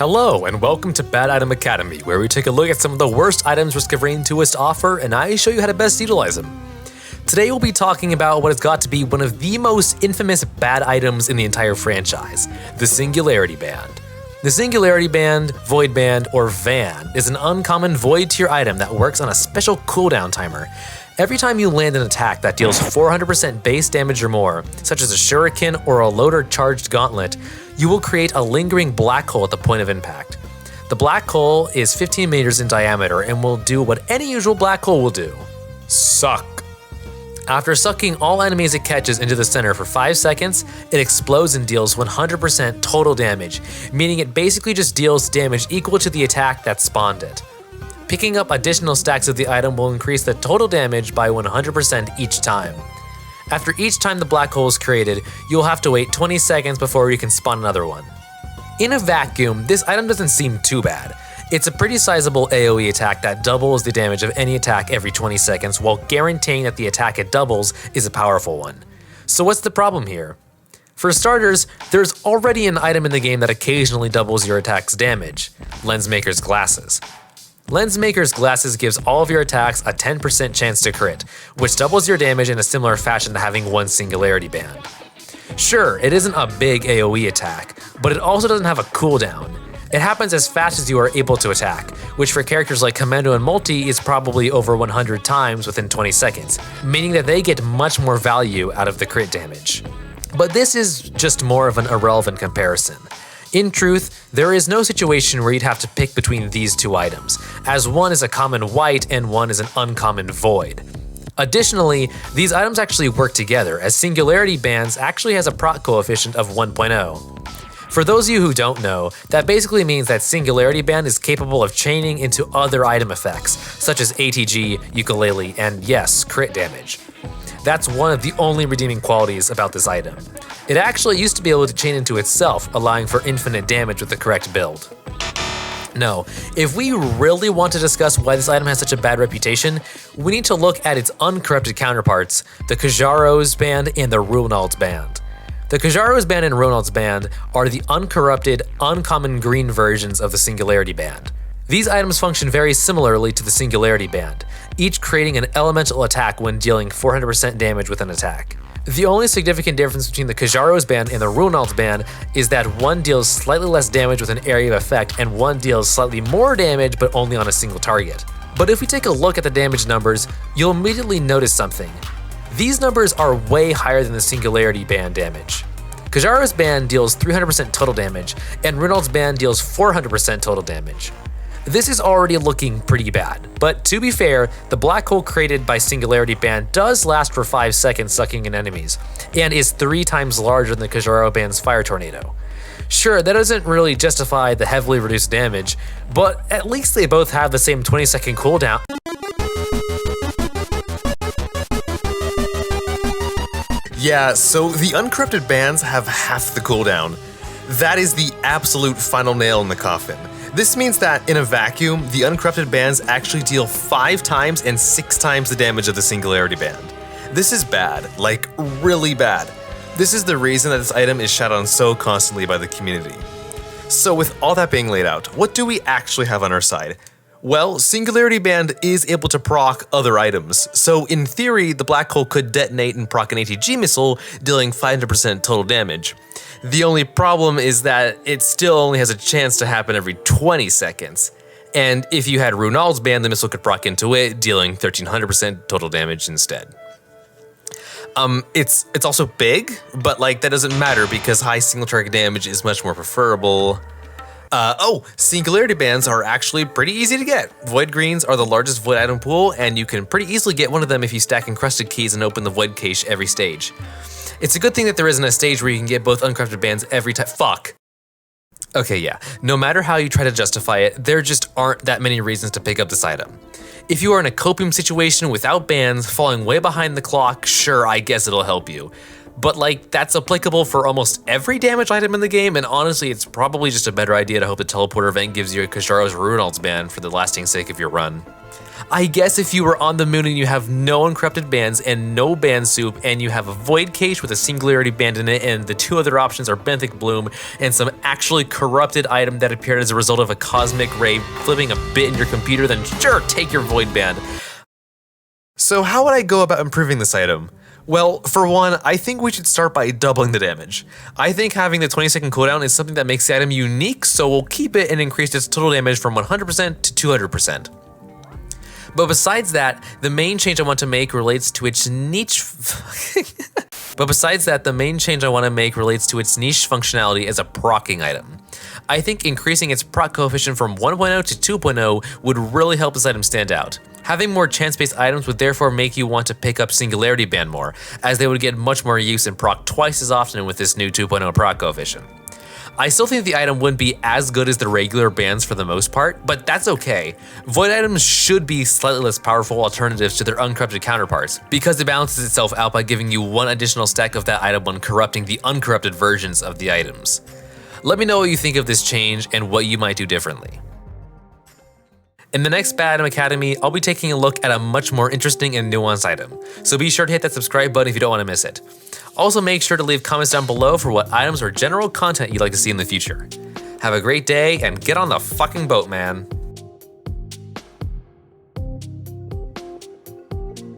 Hello, and welcome to Bad Item Academy, where we take a look at some of the worst items Risk of Rain 2 has to offer, and I show you how to best utilize them. Today we'll be talking about what has got to be one of the most infamous bad items in the entire franchise, the Singularity Band. The Singularity Band, Void Band, or VAN is an uncommon void tier item that works on a special cooldown timer. Every time you land an attack that deals 400% base damage or more, such as a shuriken or a loader charged gauntlet, you will create a lingering black hole at the point of impact. The black hole is 15 meters in diameter and will do what any usual black hole will do: suck. After sucking all enemies it catches into the center for 5 seconds, it explodes and deals 100% total damage, meaning it basically just deals damage equal to the attack that spawned it. Picking up additional stacks of the item will increase the total damage by 100% each time. After each time the black hole is created, you'll have to wait 20 seconds before you can spawn another one. In a vacuum, this item doesn't seem too bad. It's a pretty sizable AoE attack that doubles the damage of any attack every 20 seconds while guaranteeing that the attack it doubles is a powerful one. So what's the problem here? For starters, there's already an item in the game that occasionally doubles your attack's damage: Lensmaker's Glasses. Lensmaker's Glasses gives all of your attacks a 10% chance to crit, which doubles your damage in a similar fashion to having one Singularity Band. Sure, it isn't a big AoE attack, but it also doesn't have a cooldown. It happens as fast as you are able to attack, which for characters like Commando and Multi is probably over 100 times within 20 seconds, meaning that they get much more value out of the crit damage. But this is just more of an irrelevant comparison. In truth, there is no situation where you'd have to pick between these two items, as one is a common white and one is an uncommon void. Additionally, these items actually work together, as Singularity Bands actually has a proc coefficient of 1.0. For those of you who don't know, that basically means that Singularity Band is capable of chaining into other item effects, such as ATG, Ukulele, and yes, crit damage. That's one of the only redeeming qualities about this item. It actually used to be able to chain into itself, allowing for infinite damage with the correct build. No, if we really want to discuss why this item has such a bad reputation, we need to look at its uncorrupted counterparts, the Kajaro's Band and the Runald's Band. The Kajaro's Band and Runald's Band are the uncorrupted, uncommon green versions of the Singularity Band. These items function very similarly to the Singularity Band, each creating an elemental attack when dealing 400% damage with an attack. The only significant difference between the Kajaro's Band and the Runald's Band is that one deals slightly less damage with an area of effect and one deals slightly more damage but only on a single target. But if we take a look at the damage numbers, you'll immediately notice something. These numbers are way higher than the Singularity Band damage. Kajaro's Band deals 300% total damage and Runald's Band deals 400% total damage. This is already looking pretty bad, but to be fair, the black hole created by Singularity Band does last for 5 seconds sucking in enemies, and is 3 times larger than the Kajaro Band's Fire Tornado. Sure, that doesn't really justify the heavily reduced damage, but at least they both have the same 20-second cooldown. Yeah, so the uncorrupted bands have half the cooldown. That is the absolute final nail in the coffin. This means that, in a vacuum, the uncorrupted bands actually deal 5 times and 6 times the damage of the Singularity Band. This is bad, like really bad. This is the reason that this item is shat on so constantly by the community. So with all that being laid out, what do we actually have on our side? Well, Singularity Band is able to proc other items, so in theory, the black hole could detonate and proc an ATG missile, dealing 500% total damage. The only problem is that it still only has a chance to happen every 20 seconds. And if you had Runald's Band, the missile could proc into it, dealing 1300% total damage instead. It's also big, but like that doesn't matter because high single target damage is much more preferable. Singularity Bands are actually pretty easy to get. Void Greens are the largest Void item pool, and you can pretty easily get one of them if you stack encrusted keys and open the Void cache every stage. It's a good thing that there isn't a stage where you can get both uncorrupted bands every time. Fuck. Okay, yeah. No matter how you try to justify it, there just aren't that many reasons to pick up this item. If you are in a copium situation without bands, falling way behind the clock, sure, I guess it'll help you. But like, that's applicable for almost every damage item in the game, and honestly, it's probably just a better idea to hope the teleporter event gives you a Kajaro's Runald's Band for the lasting sake of your run. I guess if you were on the moon and you have no uncorrupted bands and no band soup, and you have a void cache with a Singularity band in it, and the two other options are benthic bloom and some actually corrupted item that appeared as a result of a cosmic ray flipping a bit in your computer, then sure, take your void band. So how would I go about improving this item? Well, for one, I think we should start by doubling the damage. I think having the 20-second cooldown is something that makes the item unique, so we'll keep it and increase its total damage from 100% to 200%. But besides that, the main change I want to make relates to its niche functionality as a proccing item. I think increasing its proc coefficient from 1.0 to 2.0 would really help this item stand out. Having more chance-based items would therefore make you want to pick up Singularity Band more, as they would get much more use and proc twice as often with this new 2.0 proc coefficient. I still think the item wouldn't be as good as the regular bands for the most part, but that's okay. Void items should be slightly less powerful alternatives to their uncorrupted counterparts, because it balances itself out by giving you one additional stack of that item when corrupting the uncorrupted versions of the items. Let me know what you think of this change and what you might do differently. In the next Bad Item Academy, I'll be taking a look at a much more interesting and nuanced item, so be sure to hit that subscribe button if you don't want to miss it. Also make sure to leave comments down below for what items or general content you'd like to see in the future. Have a great day and get on the fucking boat, man.